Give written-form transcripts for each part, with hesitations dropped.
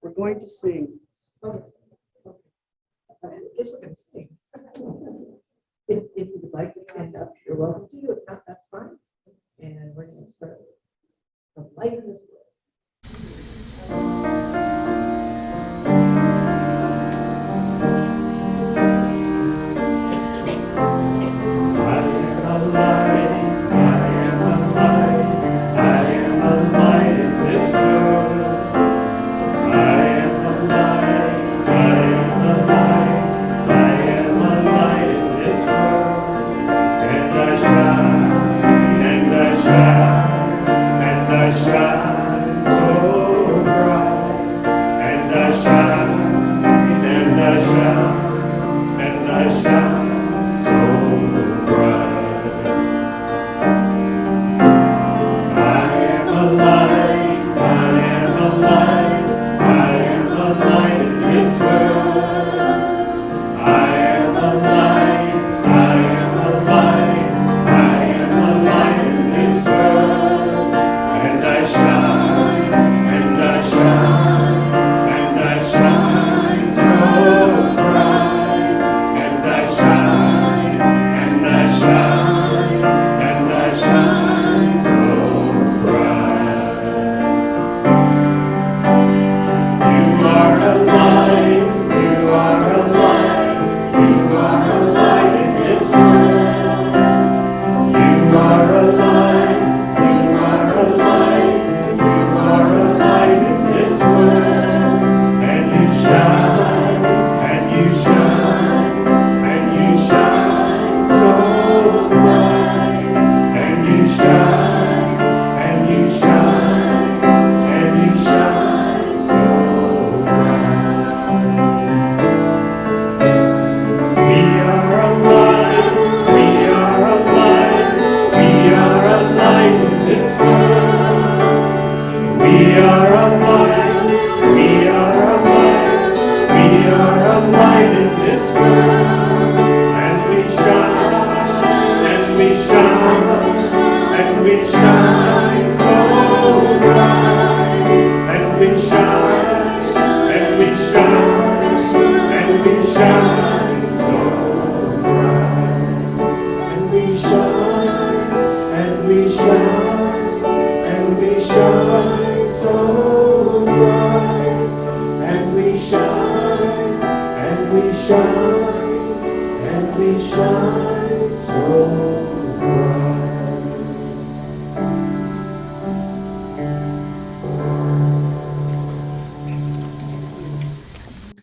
We're going to sing. I guess we're going to sing. If you would like to stand up, you're welcome to. If not, that's fine. And we're going to start with the light in this world.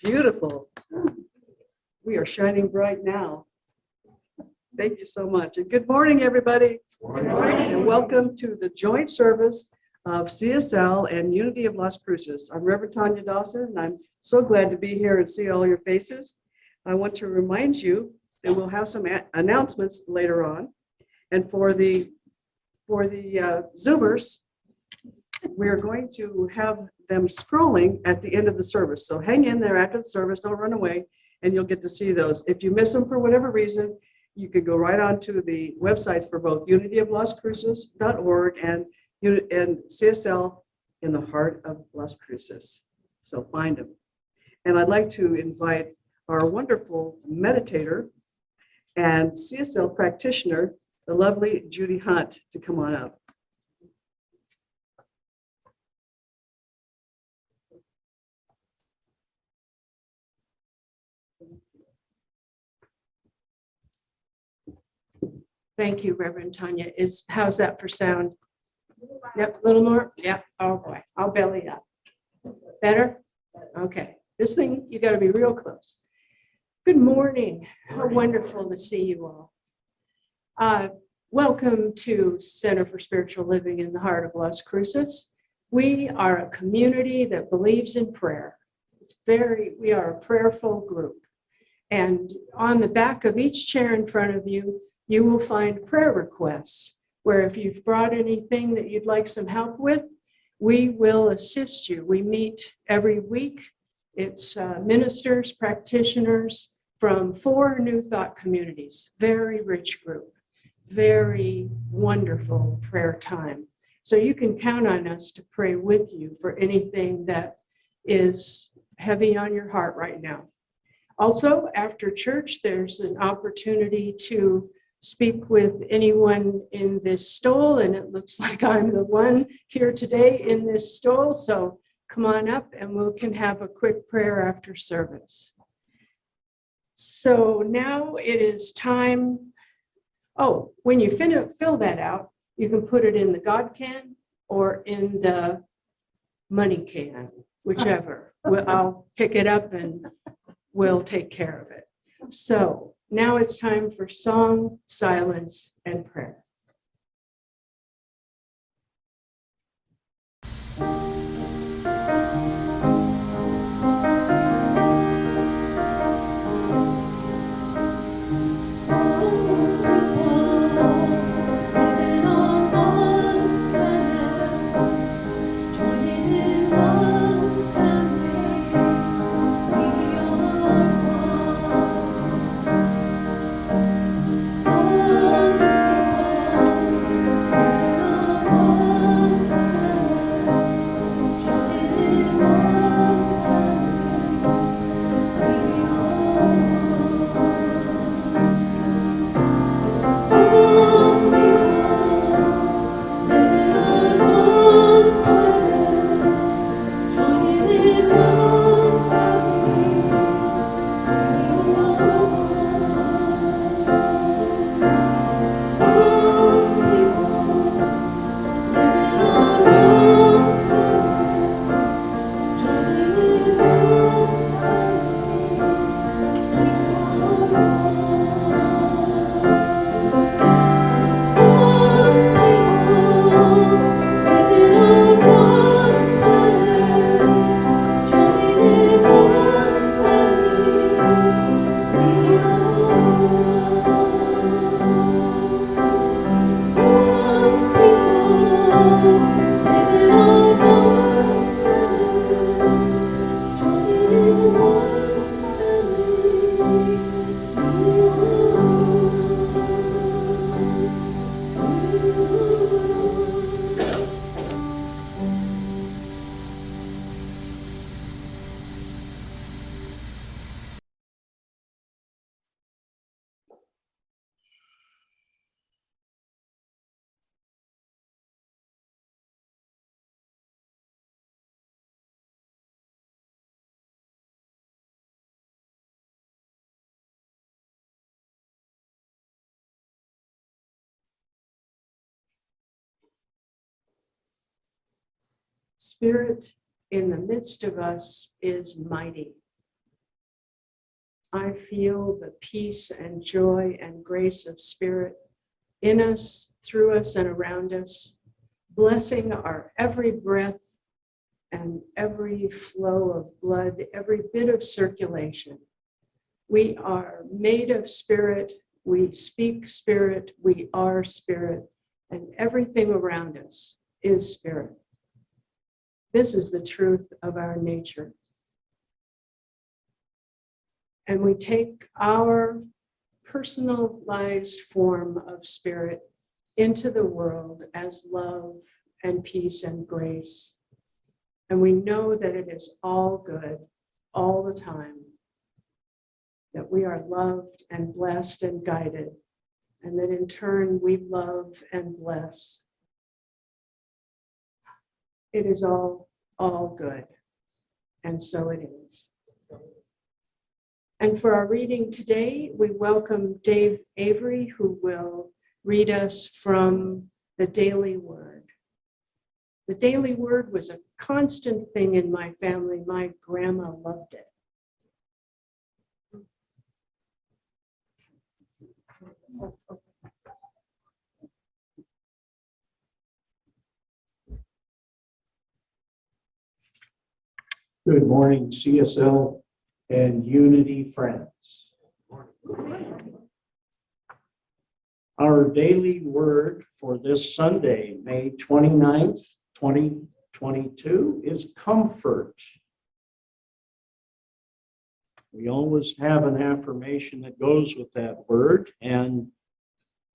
Beautiful. We are shining bright now. Thank you so much. And good morning, everybody. Good morning. And welcome to the joint service of CSL and Unity of Las Cruces. I'm Reverend Tanya Dawson, and I'm so glad to be here and see all your faces. I want to remind you that we'll have some announcements later on. And for the Zoomers, we're going to have them scrolling at the end of the service. So hang in there after the service, don't run away, and you'll get to see those. If you miss them for whatever reason, you could go right on to the websites for both unityoflascruces.org and CSL in the heart of Las Cruces. So find them. And I'd like to invite our wonderful meditator and CSL practitioner, the lovely Judy Hunt, to come on up. Thank you, Reverend Tanya. How's that for sound? Yep, a little more? Yep. Oh boy, I'll belly up. Better? Okay. This thing, you got to be real close. Good morning. How wonderful to see you all. Welcome to Center for Spiritual Living in the heart of Las Cruces. We are a community that believes in prayer. We are a prayerful group. And on the back of each chair in front of you, you will find prayer requests, where if you've brought anything that you'd like some help with, we will assist you. We meet every week. It's ministers, practitioners from 4 New Thought communities. Very rich group, very wonderful prayer time. So you can count on us to pray with you for anything that is heavy on your heart right now. Also, after church, there's an opportunity to speak with anyone in this stole, and it looks like I'm the one here today in this stole. So come on up and we can have a quick prayer after service. So now it is time. Oh, when you fill that out, you can put it in the God can or in the money can, whichever. I'll pick it up and we'll take care of it. So now it's time for song, silence, and prayer. Spirit in the midst of us is mighty. I feel the peace and joy and grace of Spirit in us, through us, and around us, blessing our every breath and every flow of blood, every bit of circulation. We are made of Spirit, we speak Spirit, we are Spirit, and everything around us is Spirit. This is the truth of our nature. And we take our personalized form of Spirit into the world as love and peace and grace. And we know that it is all good all the time, that we are loved and blessed and guided, and that in turn we love and bless. It is all good, and so it is. And for our reading today, we welcome Dave Avery, who will read us from the Daily Word. The Daily Word was a constant thing in my family. My grandma loved it. Good morning, CSL and Unity friends. Our daily word for this Sunday, May 29th, 2022, is comfort. We always have an affirmation that goes with that word, and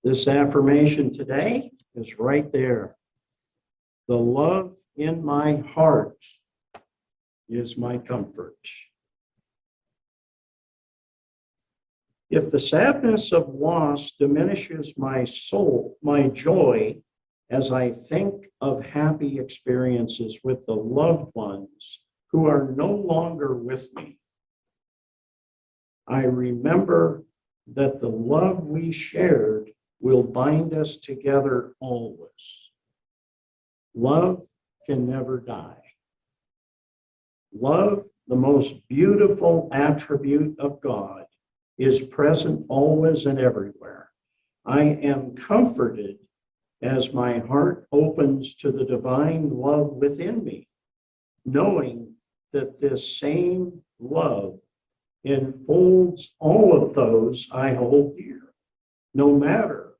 this affirmation today is right there. The love in my heart is my comfort. If the sadness of loss diminishes my soul, my joy, as I think of happy experiences with the loved ones who are no longer with me, I remember that the love we shared will bind us together always. Love can never die. Love, the most beautiful attribute of God, is present always and everywhere. I am comforted as my heart opens to the divine love within me, knowing that this same love enfolds all of those I hold dear, no matter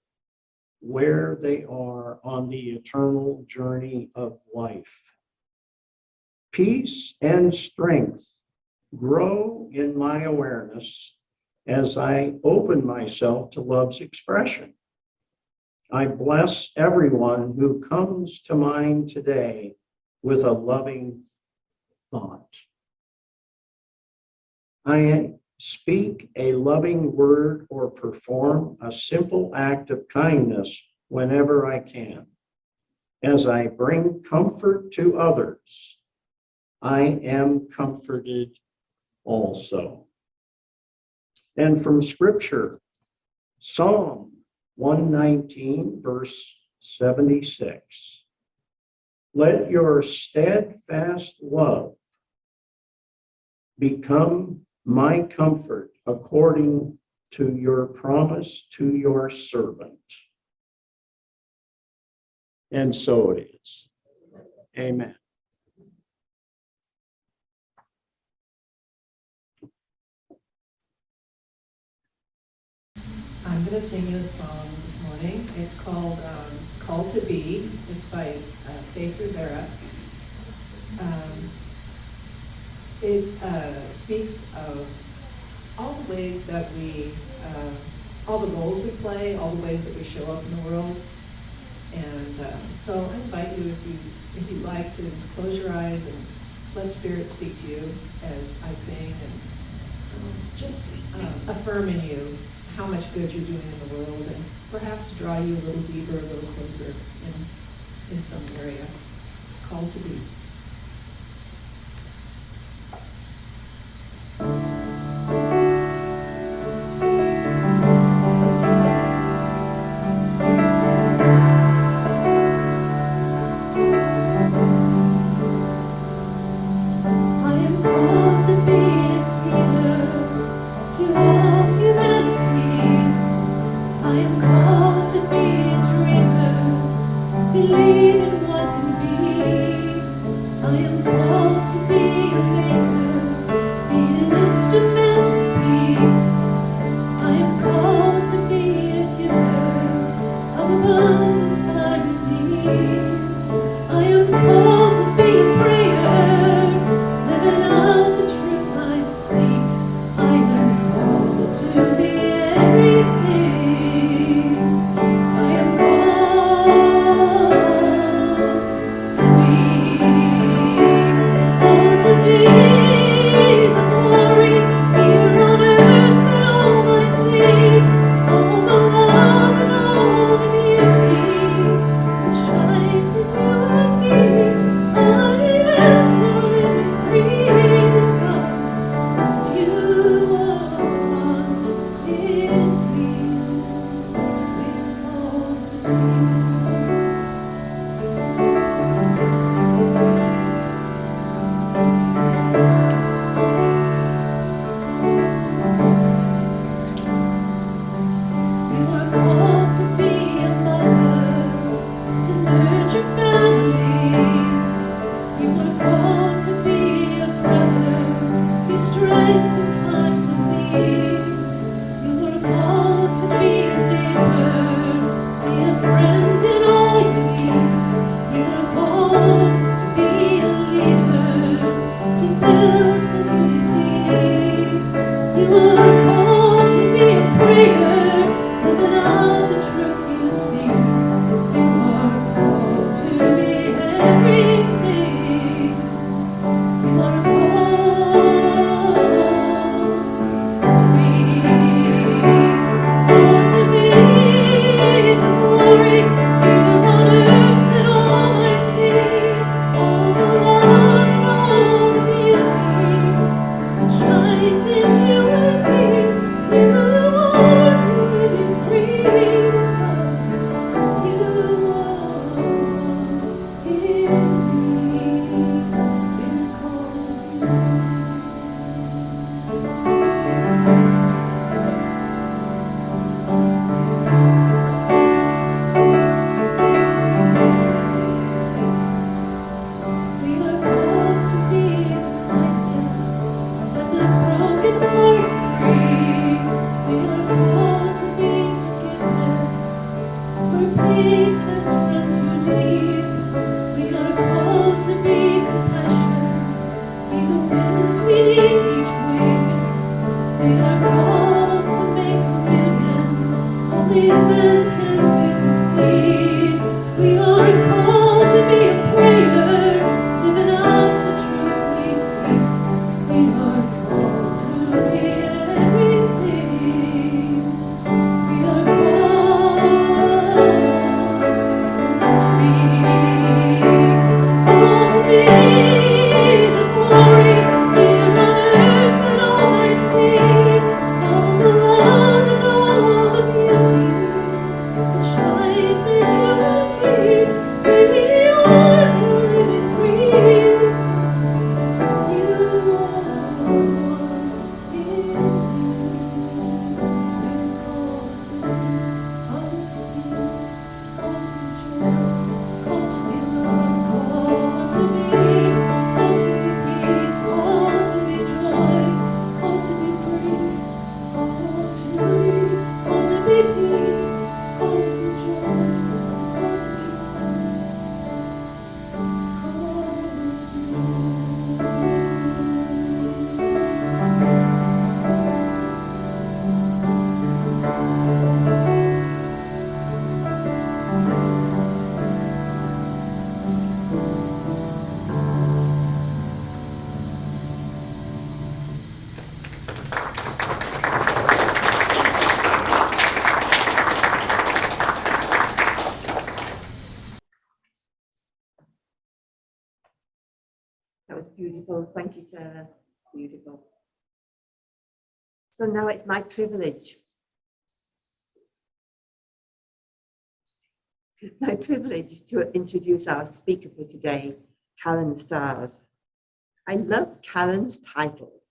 where they are on the eternal journey of life. Peace and strength grow in my awareness as I open myself to love's expression. I bless everyone who comes to mind today with a loving thought. I speak a loving word or perform a simple act of kindness whenever I can. As I bring comfort to others, I am comforted also. And from Scripture, Psalm 119, verse 76. Let your steadfast love become my comfort according to your promise to your servant. And so it is. Amen. I'm going to sing you a song this morning. It's called Called to Be. It's by Faith Rivera. It speaks of all the ways that we, all the roles we play, all the ways that we show up in the world. And so I invite you, if you like, to just close your eyes and let Spirit speak to you as I sing, and just affirm in you how much good you're doing in the world, and perhaps draw you a little deeper, a little closer in some area. Called to be. Believe in what can be. That was beautiful. Thank you, Sarah. Beautiful. So now it's my privilege. My privilege to introduce our speaker for today, Karen Starz. I love Karen's title.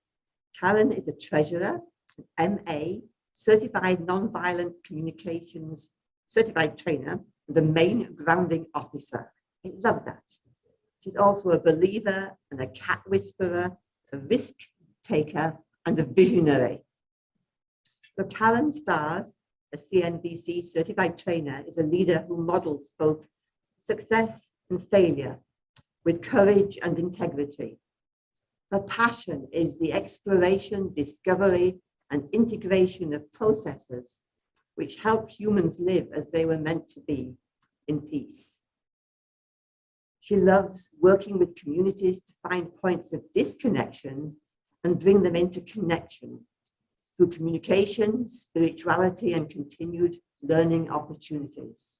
Karen is a treasurer, an MA, certified nonviolent communications, certified trainer, and a main grounding officer. I love that. She's also a believer and a cat whisperer, a risk taker, and a visionary. So Karen Starz, a CNBC certified trainer, is a leader who models both success and failure with courage and integrity. Her passion is the exploration, discovery, and integration of processes which help humans live as they were meant to be, in peace. She loves working with communities to find points of disconnection and bring them into connection through communication, spirituality, and continued learning opportunities.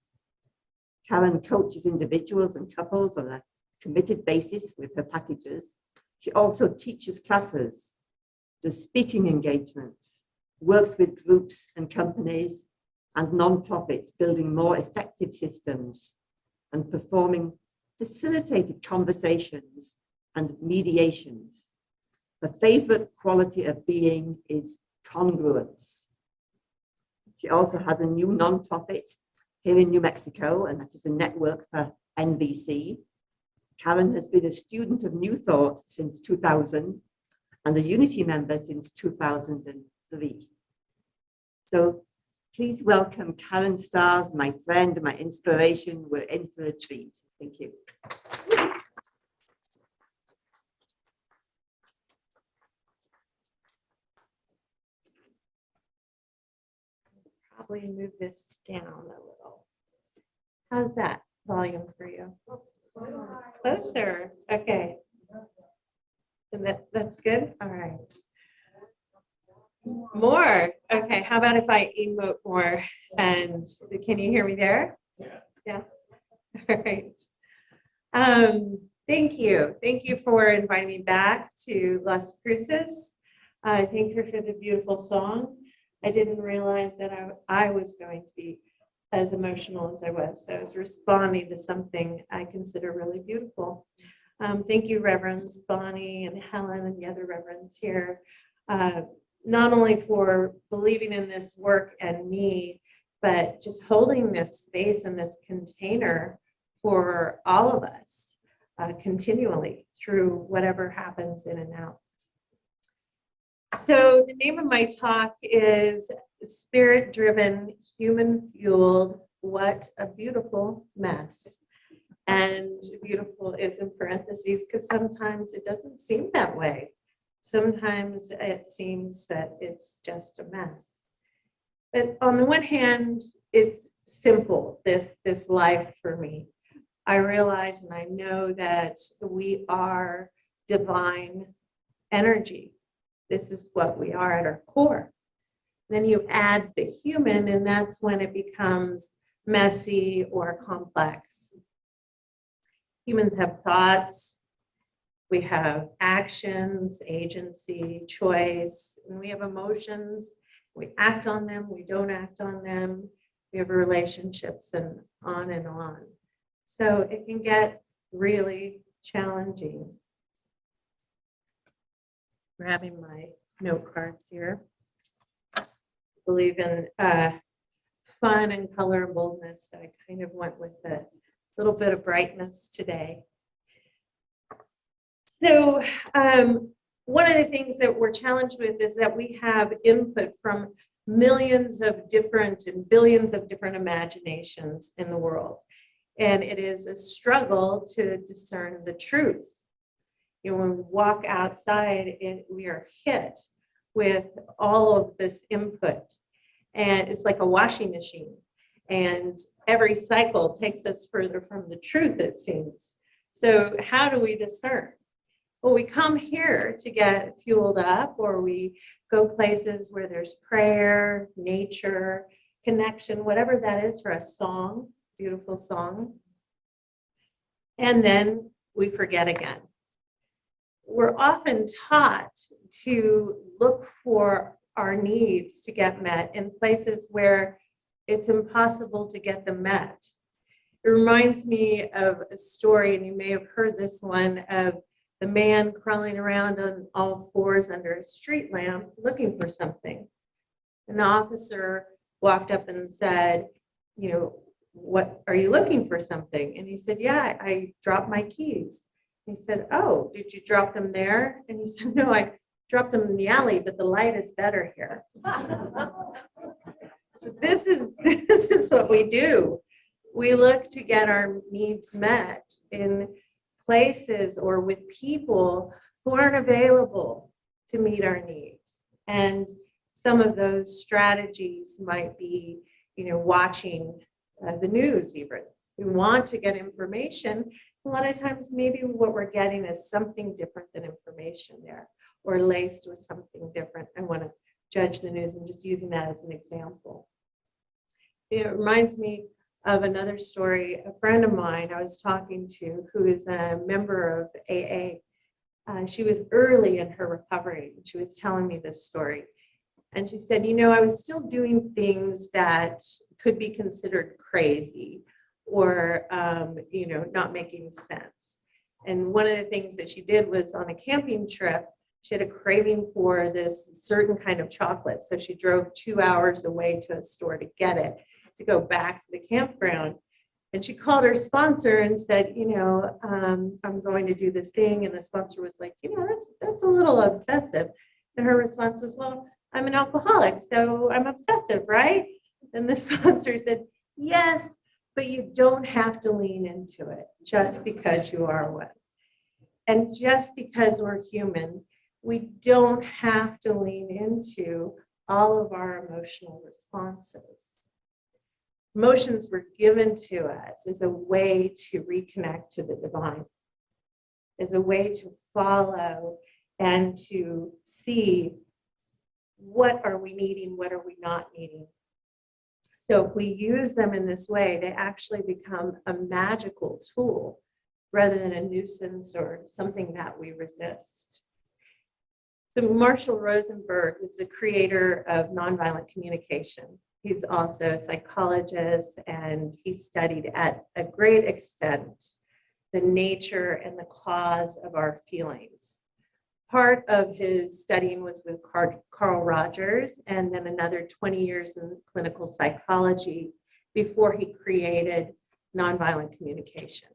Karen coaches individuals and couples on a committed basis with her packages. She also teaches classes, does speaking engagements, works with groups and companies and nonprofits, building more effective systems and performing facilitated conversations and mediations. Her favorite quality of being is congruence. She also has a new nonprofit here in New Mexico, and that is a network for NVC. Karen has been a student of New Thought since 2000 and a Unity member since 2003. So please welcome Karen Starz, my friend, my inspiration. We're in for a treat. Thank you. Probably move this down a little. How's that volume for you? Closer. Okay. And that's good. All right. More. Okay. How about if I emote more? And can you hear me there? Yeah. All right. Thank you. Thank you for inviting me back to Las Cruces. Thank you for the beautiful song. I didn't realize that I was going to be as emotional as I was. So I was responding to something I consider really beautiful. Thank you, Reverends Bonnie and Helen and the other Reverends here, not only for believing in this work and me, but just holding this space and this container for all of us continually through whatever happens in and out. So the name of my talk is Spirit-Driven, Human-Fueled, What a Beautiful Mess. And beautiful is in parentheses because sometimes it doesn't seem that way. Sometimes it seems that it's just a mess. But on the one hand, it's simple, this life for me. I realize and I know that we are divine energy. This is what we are at our core. Then you add the human, and that's when it becomes messy or complex. Humans have thoughts, we have actions, agency, choice, and we have emotions. We act on them, we don't act on them. We have relationships and on and on. So it can get really challenging. Grabbing my note cards here. Believe in fun and color and boldness, so I kind of went with a little bit of brightness today. So one of the things that we're challenged with is that we have input from millions of different and billions of different imaginations in the world. And it is a struggle to discern the truth. You know, when we walk outside, we are hit with all of this input. And it's like a washing machine. And every cycle takes us further from the truth, it seems. So how do we discern? Well, we come here to get fueled up, or we go places where there's prayer, nature, connection, whatever that is for us, song, beautiful song. And then we forget again. we're often taught to look for our needs to get met in places where it's impossible to get them met. It reminds me of a story, and you may have heard this one, of the man crawling around on all fours under a street lamp looking for something. An officer walked up and said, you know, what are you looking for something? And he said, yeah, I dropped my keys. He said, oh, did you drop them there? And he said, no, I dropped them in the alley, but the light is better here. So this is what we do. We look to get our needs met in places or with people who aren't available to meet our needs. And some of those strategies might be, you know, watching the news even. We want to get information. A lot of times maybe what we're getting is something different than information there, or laced with something different. I want to judge the news. I'm just using that as an example. It reminds me of another story. A friend of mine I was talking to, who is a member of AA, she was early in her recovery. She was telling me this story. And she said, you know, I was still doing things that could be considered crazy or, you know, not making sense. And one of the things that she did was, on a camping trip, she had a craving for this certain kind of chocolate. So she drove 2 hours away to a store to get it, to go back to the campground. And she called her sponsor and said, you know, I'm going to do this thing. And the sponsor was like, you know, that's a little obsessive. And her response was, well, I'm an alcoholic, so I'm obsessive, right? And the sponsor said, yes, but you don't have to lean into it just because you are one. And just because we're human, we don't have to lean into all of our emotional responses. Emotions were given to us as a way to reconnect to the divine, as a way to follow and to see what are we needing, what are we not needing. So if we use them in this way, they actually become a magical tool rather than a nuisance or something that we resist. So Marshall Rosenberg is the creator of nonviolent communication. He's also a psychologist, and he studied at a great extent the nature and the cause of our feelings. Part of his studying was with Carl Rogers, and then another 20 years in clinical psychology before he created nonviolent communication.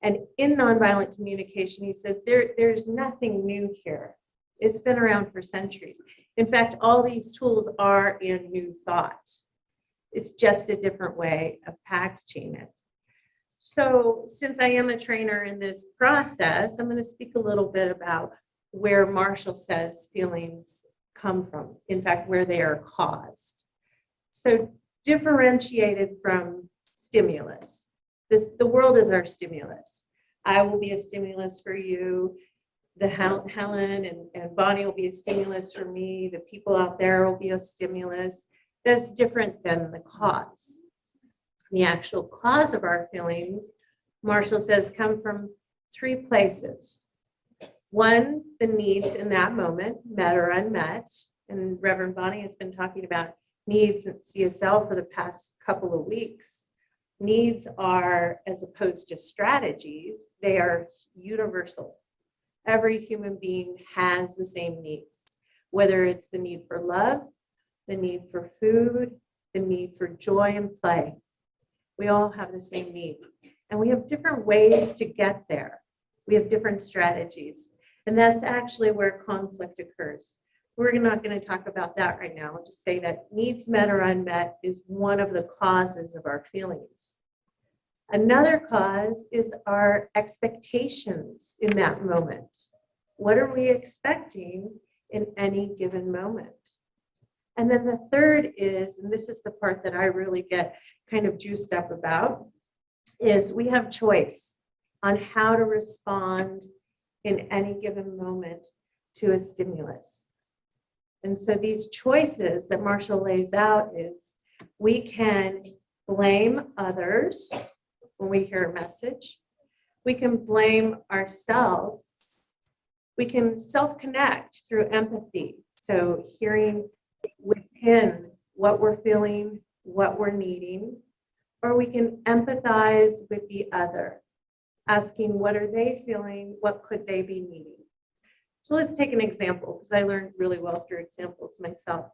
And in nonviolent communication, he says there's nothing new here. It's been around for centuries. In fact, all these tools are in New Thought. It's just a different way of packaging it. So since I am a trainer in this process, I'm going to speak a little bit about where Marshall says feelings come from, in fact, where they are caused. So differentiated from stimulus. The world is our stimulus. I will be a stimulus for you. Helen and Bonnie will be a stimulus for me. The people out there will be a stimulus. That's different than the cause. The actual cause of our feelings, Marshall says, come from 3 places. One, the needs in that moment, met or unmet. And Reverend Bonnie has been talking about needs at CSL for the past couple of weeks. Needs are, as opposed to strategies, they are universal. Every human being has the same needs, whether it's the need for love, the need for food, the need for joy and play. We all have the same needs, and we have different ways to get there. We have different strategies, and that's actually where conflict occurs. We're not going to talk about that right now. I'll just say that needs met or unmet is one of the causes of our feelings. Another cause is our expectations in that moment. What are we expecting in any given moment? And then the third is, and this is the part that I really get kind of juiced up about, is we have choice on how to respond in any given moment to a stimulus. And so these choices that Marshall lays out is we can blame others when we hear a message. We can blame ourselves We can self-connect through empathy. So hearing within what we're feeling, what we're needing, or we can empathize with the other, asking what are they feeling, what could they be needing. So let's take an example, because I learned really well through examples myself.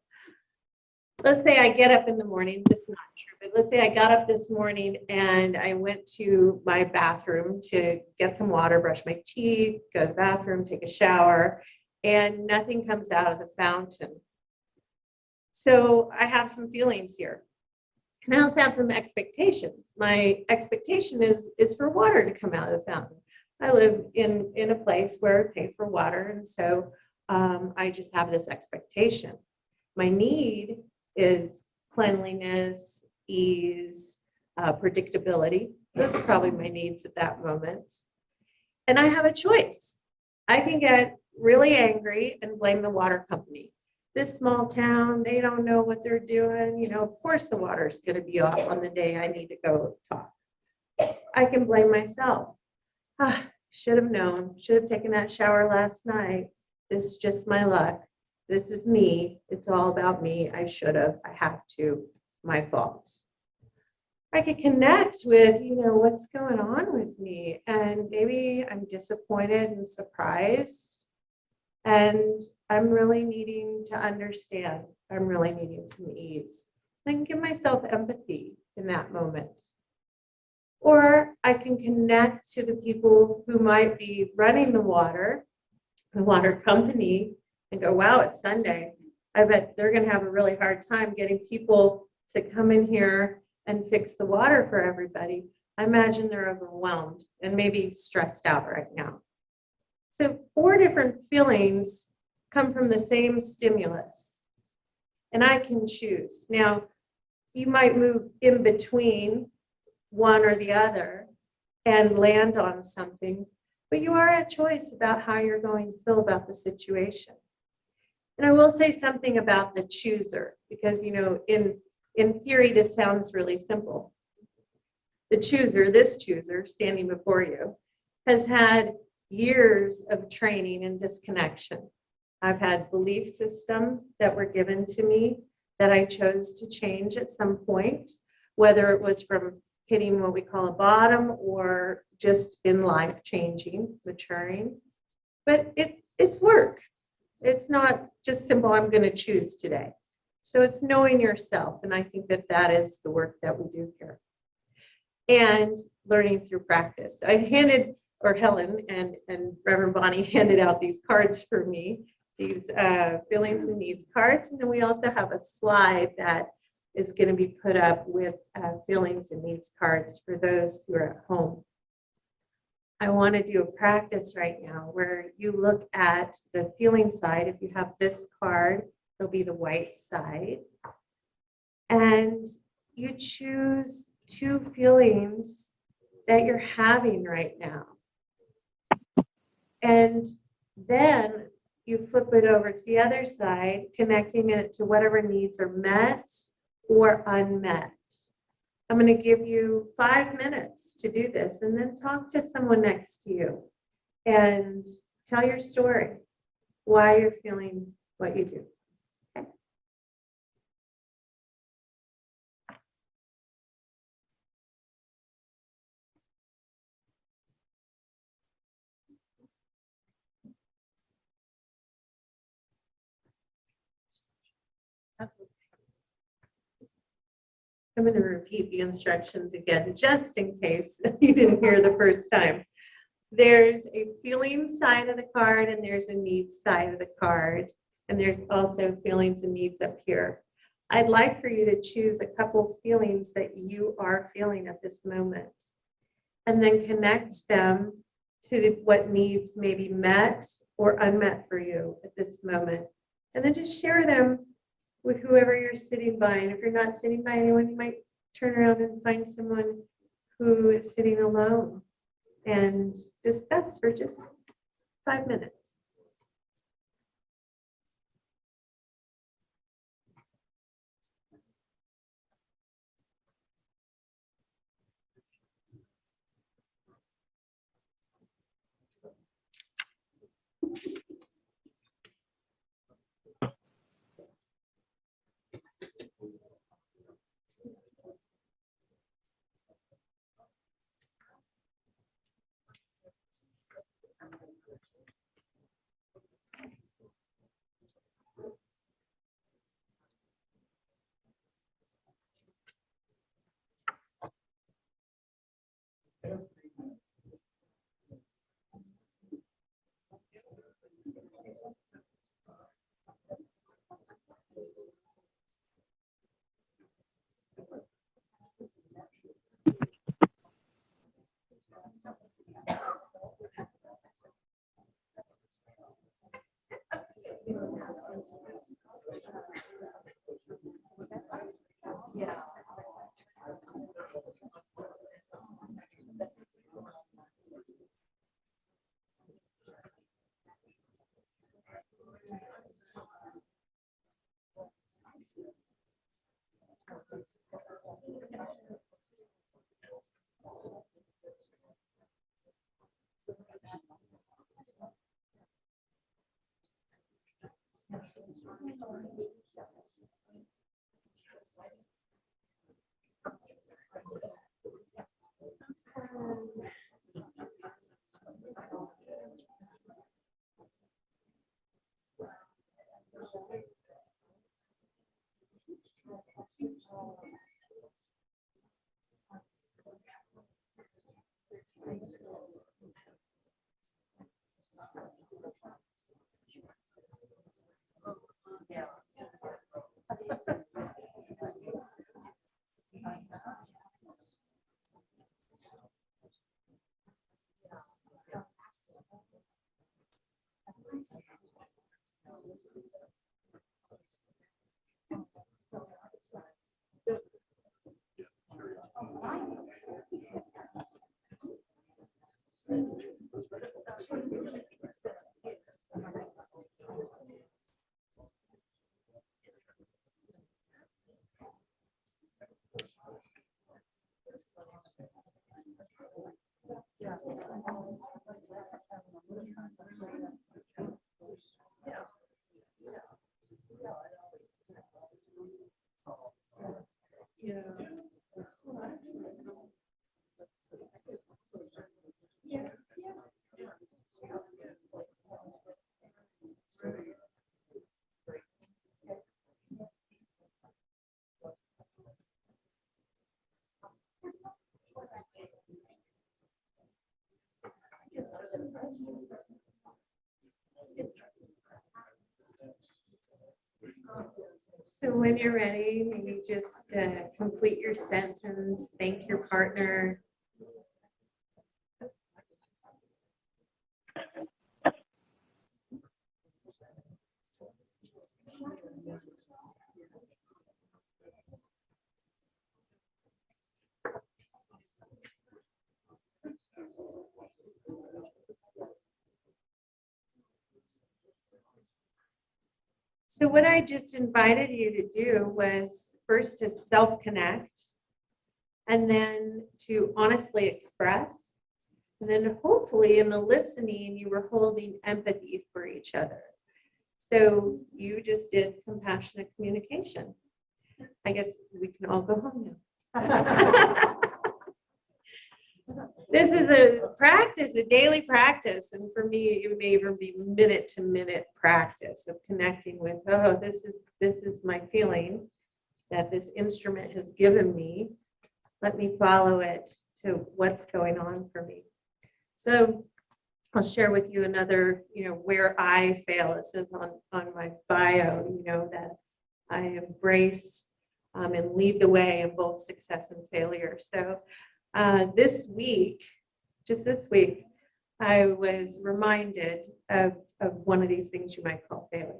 Let's say I get up in the morning, this is not true, but let's say I got up this morning and I went to my bathroom to get some water, brush my teeth, go to the bathroom, take a shower, and nothing comes out of the fountain. So I have some feelings here. And I also have some expectations. My expectation is for water to come out of the fountain. I live in a place where I pay for water, and so I just have this expectation. My need is cleanliness, ease, predictability. Those are probably my needs at that moment. And I have a choice. I can get really angry and blame the water company. This small town, they don't know what they're doing. You know, of course the water is going to be off on the day I need to go talk. I can blame myself. Should have known, should have taken that shower last night. This is just my luck. This is me. It's all about me. I should have, I have to, my fault. I could connect with, what's going on with me. And maybe I'm disappointed and surprised. And I'm really needing to understand. I'm really needing some ease. I can give myself empathy in that moment. Or I can connect to the people who might be running the water company, and go, wow, it's Sunday. I bet they're going to have a really hard time getting people to come in here and fix the water for everybody. I imagine they're overwhelmed and maybe stressed out right now. So 4 different feelings come from the same stimulus, and I can choose. Now, you might move in between one or the other and land on something, but you are at choice about how you're going to feel about the situation. And I will say something about the chooser, because, in theory, this sounds really simple. The chooser, this chooser standing before you, has had years of training and disconnection. I've had belief systems that were given to me that I chose to change at some point, whether it was from hitting what we call a bottom or just in life changing, maturing. But it's work. It's not just simple, I'm going to choose today. So it's knowing yourself. And I think that is the work that we do here. And learning through practice. Helen and Reverend Bonnie handed out these cards for me, these feelings and needs cards. And then we also have a slide that is going to be put up with feelings and needs cards for those who are at home. I want to do a practice right now where you look at the feeling side. If you have this card, it'll be the white side. And you choose 2 feelings that you're having right now. And then you flip it over to the other side, connecting it to whatever needs are met or unmet. I'm going to give you 5 minutes to do this, and then talk to someone next to you and tell your story, why you're feeling what you do. Okay. I'm going to repeat the instructions again, just in case you didn't hear the first time. There's a feeling side of the card, and there's a needs side of the card, and there's also feelings and needs up here. I'd like for you to choose a couple feelings that you are feeling at this moment, and then connect them to what needs may be met or unmet for you at this moment. And then just share them with whoever you're sitting by. And if you're not sitting by anyone, you might turn around and find someone who is sitting alone and discuss for just 5 minutes. So when you're ready, maybe just complete your sentence, thank your partner. So what I just invited you to do was first to self-connect, and then to honestly express, and then hopefully in the listening, you were holding empathy for each other. So you just did compassionate communication. I guess we can all go home now. This is a practice, a daily practice. And for me, it may even be minute to minute practice of connecting with, oh, this is my feeling that this instrument has given me. Let me follow it to what's going on for me. So I'll share with you another, where I fail. It says on my bio, that I embrace and lead the way in both success and failure. So this week, I was reminded of one of these things you might call failure.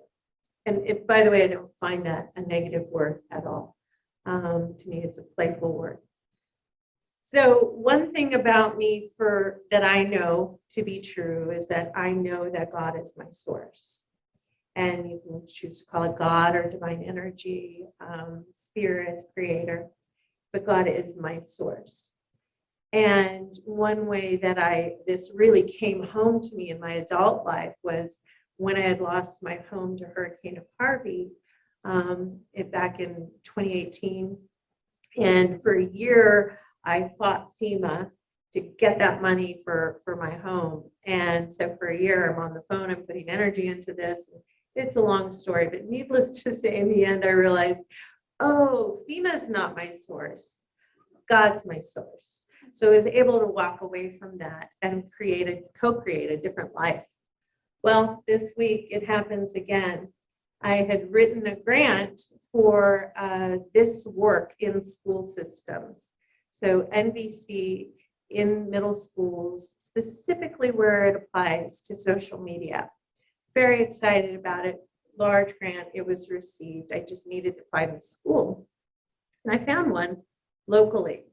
And by the way, I don't find that a negative word at all. To me, it's a playful word. So one thing about me that I know to be true is that I know that God is my source. And you can choose to call it God or divine energy, spirit, creator, but God is my source. And one way that this really came home to me in my adult life was when I had lost my home to Hurricane Harvey back in 2018. And for a year, I fought FEMA to get that money for my home. And so for a year, I'm on the phone, I'm putting energy into this. It's a long story, but needless to say, in the end, I realized, oh, FEMA's not my source. God's my source. So I was able to walk away from that and co-create a different life. Well, this week it happens again. I had written a grant for this work in school systems. So NBC in middle schools, specifically where it applies to social media. Very excited about it. Large grant, it was received. I just needed to find a school. And I found one locally.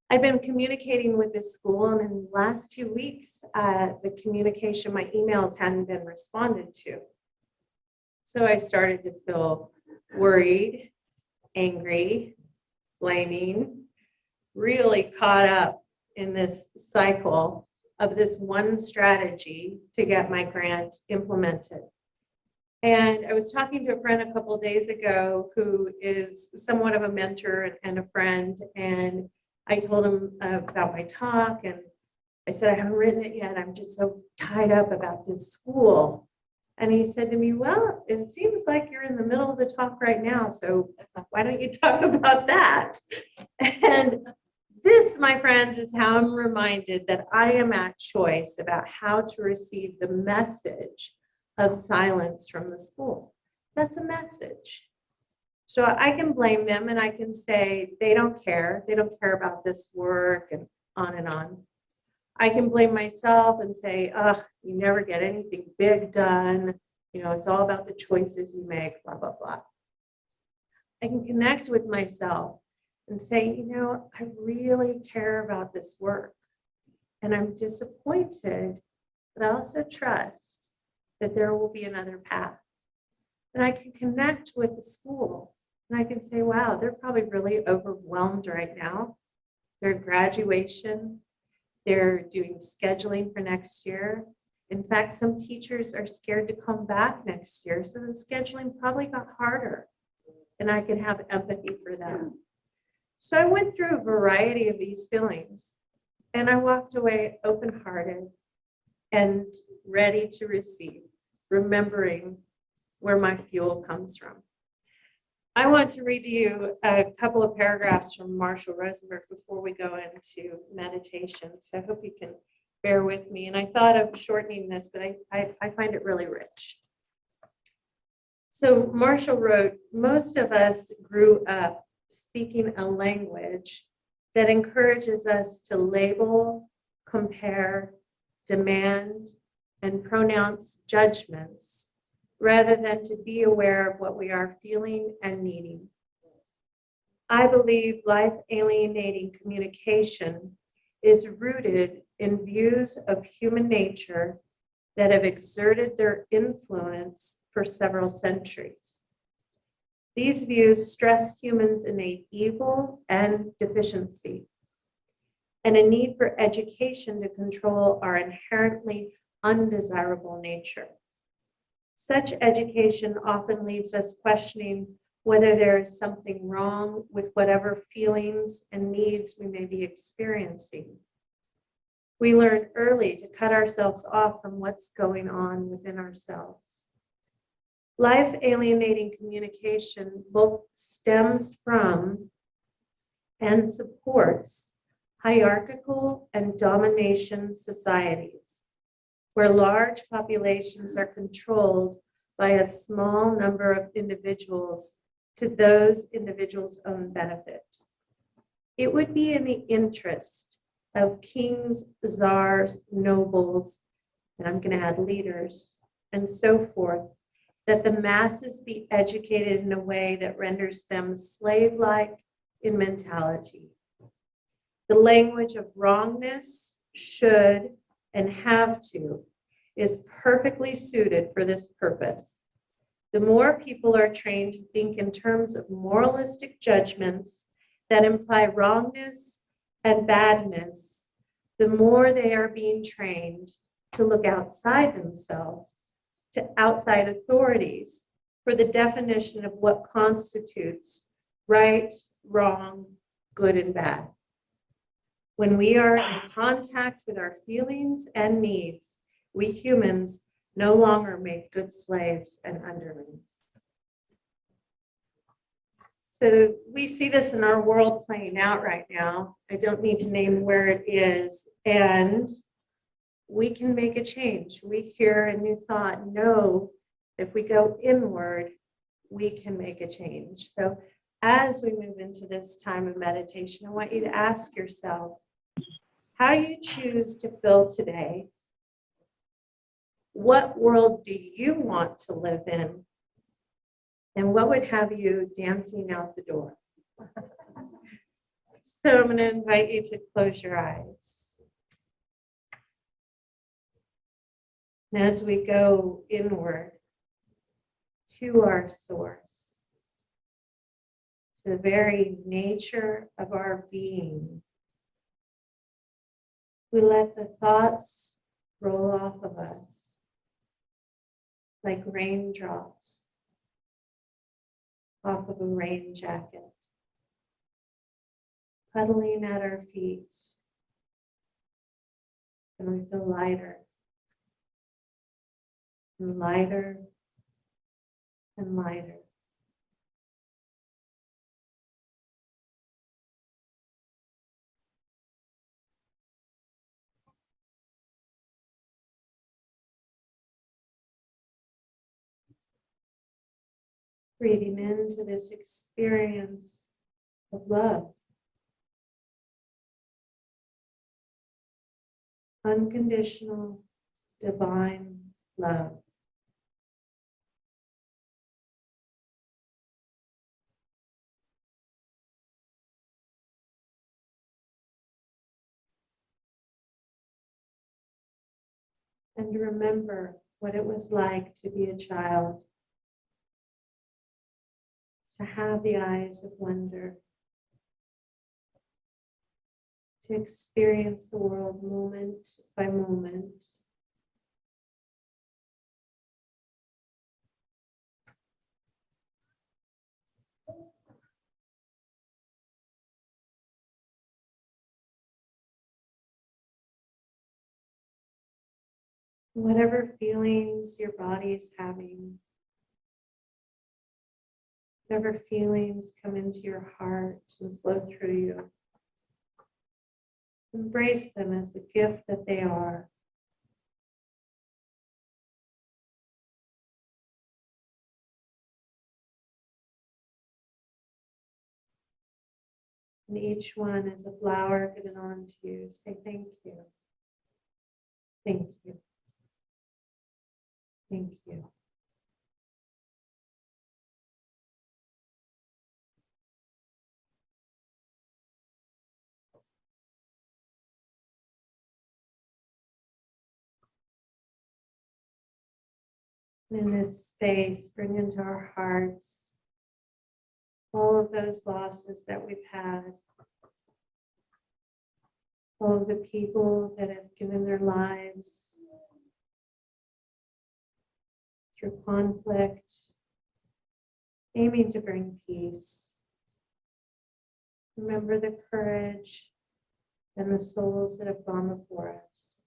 I've been communicating with this school, and in the last 2 weeks, the communication, my emails hadn't been responded to. So I started to feel worried, angry, blaming, really caught up in this cycle of this one strategy to get my grant implemented. And I was talking to a friend a couple of days ago who is somewhat of a mentor and a friend, and I told him about my talk, and I said, I haven't written it yet. I'm just so tied up about this school. And he said to me, well, it seems like you're in the middle of the talk right now, so why don't you talk about that? And this, my friends, is how I'm reminded that I am at choice about how to receive the message of silence from the school. That's a message. So I can blame them and I can say, they don't care. They don't care about this work and on and on. I can blame myself and say, oh, you never get anything big done. You know, it's all about the choices you make, blah, blah, blah. I can connect with myself and say, you know, I really care about this work. And I'm disappointed, but I also trust that there will be another path. And I can connect with the school and I can say, wow, they're probably really overwhelmed right now. Their graduation, they're doing scheduling for next year. In fact, some teachers are scared to come back next year. So the scheduling probably got harder and I can have empathy for them. So I went through a variety of these feelings and I walked away open-hearted and ready to receive, remembering where my fuel comes from. I want to read to you a couple of paragraphs from Marshall Rosenberg before we go into meditation. So I hope you can bear with me. And I thought of shortening this, but I find it really rich. So Marshall wrote, most of us grew up speaking a language that encourages us to label, compare, demand, and pronounce judgments rather than to be aware of what we are feeling and needing. I believe life-alienating communication is rooted in views of human nature that have exerted their influence for several centuries. These views stress humans' innate evil and deficiency, and a need for education to control our inherently undesirable nature. Such education often leaves us questioning whether there is something wrong with whatever feelings and needs we may be experiencing. We learn early to cut ourselves off from what's going on within ourselves. Life-alienating communication both stems from and supports hierarchical and domination societies, where large populations are controlled by a small number of individuals to those individuals' own benefit. It would be in the interest of kings, czars, nobles, and I'm going to add leaders, and so forth, that the masses be educated in a way that renders them slave-like in mentality. The language of wrongness, should, and have to is perfectly suited for this purpose. The more people are trained to think in terms of moralistic judgments that imply wrongness and badness, the more they are being trained to look outside themselves, to outside authorities, for the definition of what constitutes right, wrong, good, and bad. When we are in contact with our feelings and needs, we humans no longer make good slaves and underlings. So we see this in our world playing out right now. I don't need to name where it is. And we can make a change. We hear a new thought. No, if we go inward, we can make a change. So as we move into this time of meditation, I want you to ask yourself, how do you choose to feel today? What world do you want to live in? And what would have you dancing out the door? So I'm going to invite you to close your eyes. And as we go inward to our source, to the very nature of our being, we let the thoughts roll off of us like raindrops off of a rain jacket, puddling at our feet, and we feel lighter and lighter and lighter. Breathing into this experience of love. Unconditional, divine love. And remember what it was like to be a child, to have the eyes of wonder, to experience the world moment by moment. Whatever feelings your body is having, whatever feelings come into your heart and flow through you, embrace them as the gift that they are. And each one is a flower given on to you. Say thank you. Thank you. Thank you. In this space, bring into our hearts all of those losses that we've had, all of the people that have given their lives through conflict, aiming to bring peace. Remember the courage and the souls that have gone before us.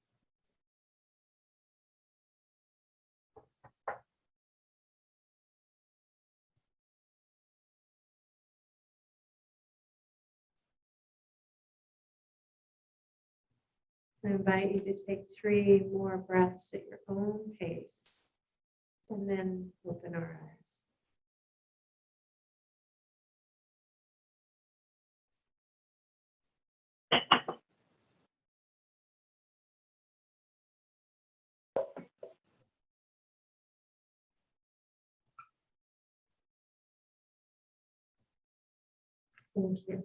I invite you to take 3 more breaths at your own pace, and then open our eyes. Thank you.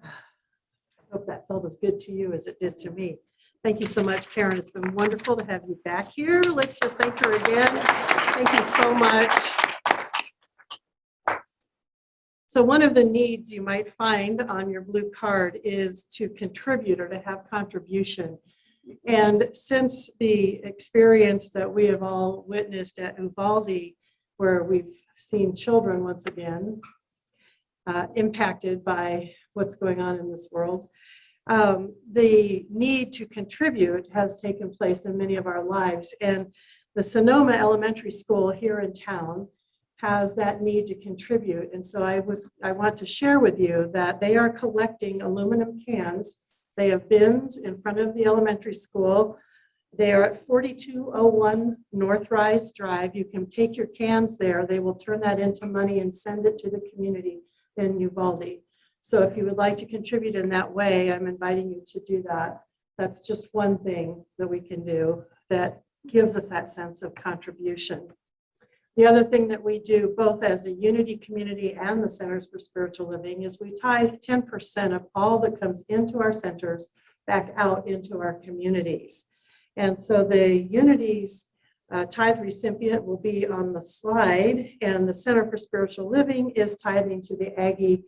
I hope that felt as good to you as it did to me. Thank you so much, Karen. It's been wonderful to have you back here. Let's just thank her again. Thank you so much. So one of the needs you might find on your blue card is to contribute or to have contribution. And since the experience that we have all witnessed at Uvalde, where we've seen children once again impacted by what's going on in this world. The need to contribute has taken place in many of our lives, and the Sonoma Elementary School here in town has that need to contribute. And so I want to share with you that they are collecting aluminum cans. They have bins in front of the elementary school. They are at 4201 North Rise Drive. You can take your cans there. They will turn that into money and send it to the community in Uvalde. So if you would like to contribute in that way, I'm inviting you to do that. That's just one thing that we can do that gives us that sense of contribution. The other thing that we do, both as a Unity community and the Centers for Spiritual Living, is we tithe 10% of all that comes into our centers back out into our communities. And so the Unity's tithe recipient will be on the slide, and the Center for Spiritual Living is tithing to the Aggie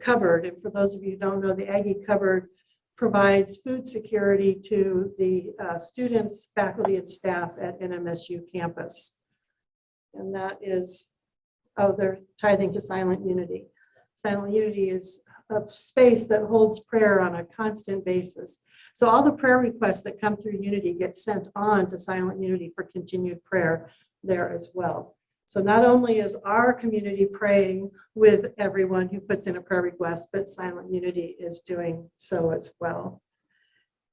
cupboard. And for those of you who don't know, the Aggie cupboard provides food security to the students, faculty, and staff at NMSU campus. And that is, they're tithing to Silent Unity. Silent Unity is a space that holds prayer on a constant basis. So all the prayer requests that come through Unity get sent on to Silent Unity for continued prayer there as well. So not only is our community praying with everyone who puts in a prayer request, but Silent Unity is doing so as well.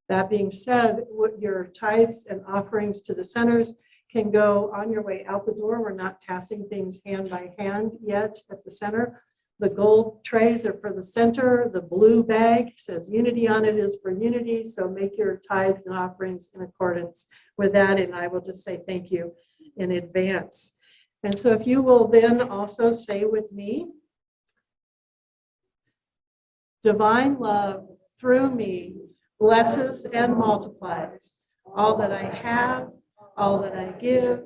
That being said, your tithes and offerings to the centers can go on your way out the door. We're not passing things hand by hand yet at the center. The gold trays are for the center. The blue bag says Unity on it is for Unity. So make your tithes and offerings in accordance with that. And I will just say thank you in advance. And so if you will then also say with me, divine love through me blesses and multiplies all that I have, all that I give,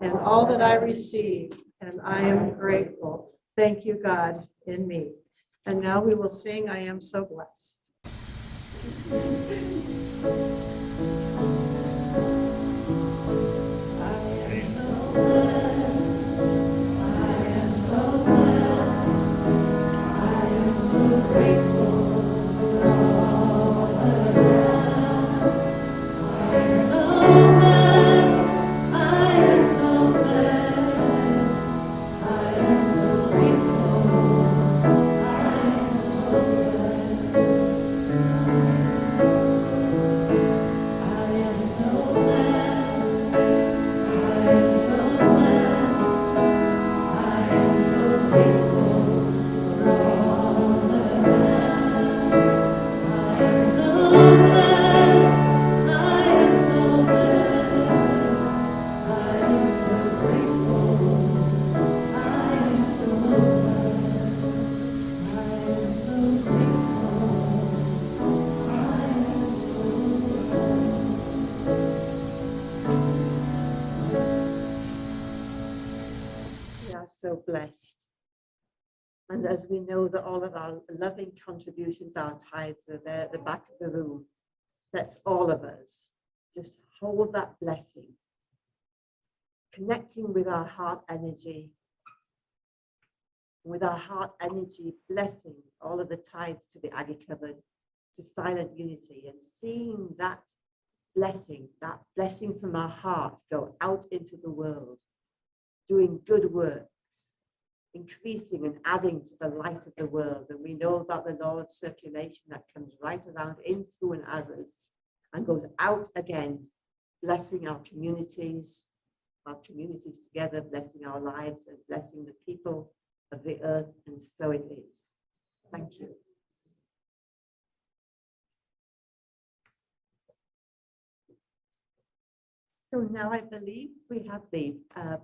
and all that I receive, and I am grateful. Thank you, God, in me. And now we will sing, I Am So Blessed. So blessed. And as we know that all of our loving contributions, our tithes are there at the back of the room, that's all of us. Just hold that blessing, connecting with our heart energy, blessing all of the tithes to the Aggie cupboard, to Silent Unity, and seeing that blessing from our heart go out into the world, doing good work, increasing and adding to the light of the world. And we know about the law of circulation that comes right around in through and others and goes out again, blessing our communities together, blessing our lives and blessing the people of the earth. And so it is. Thank you. So now I believe we have the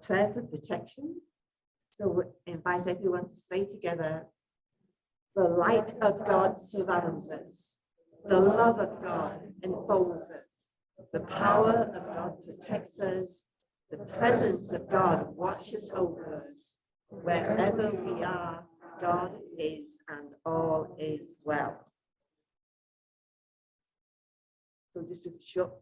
prayer for protection. So we invite everyone to say together, the light of God surrounds us. The love of God enfolds us. The power of God protects us. The presence of God watches over us. Wherever we are, God is, and all is well. So just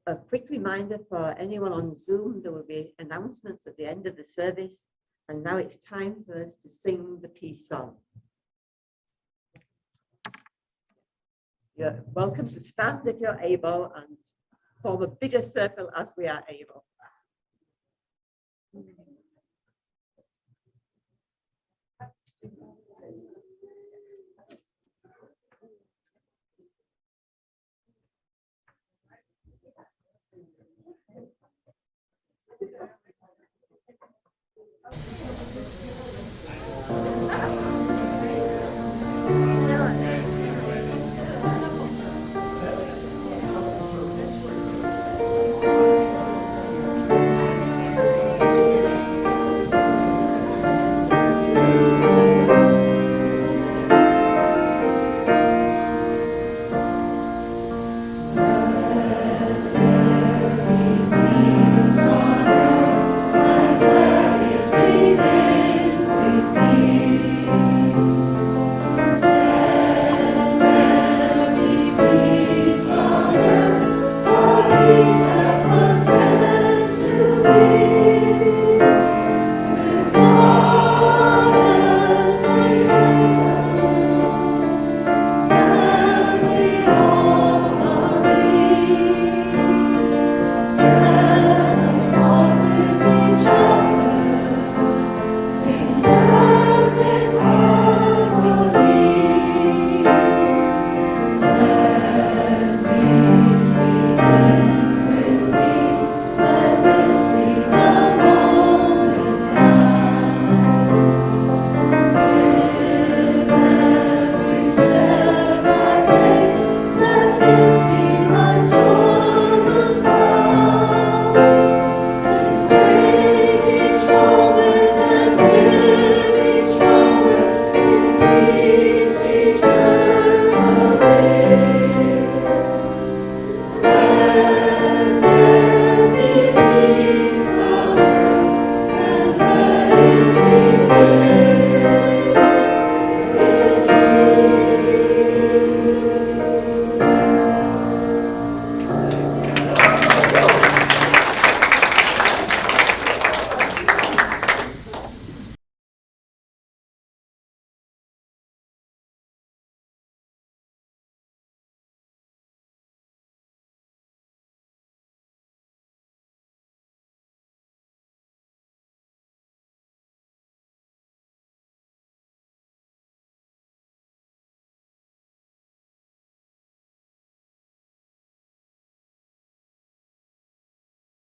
a quick reminder for anyone on Zoom, there will be announcements at the end of the service. And now it's time for us to sing the peace song. You're welcome to stand if you're able and form a bigger circle as we are able.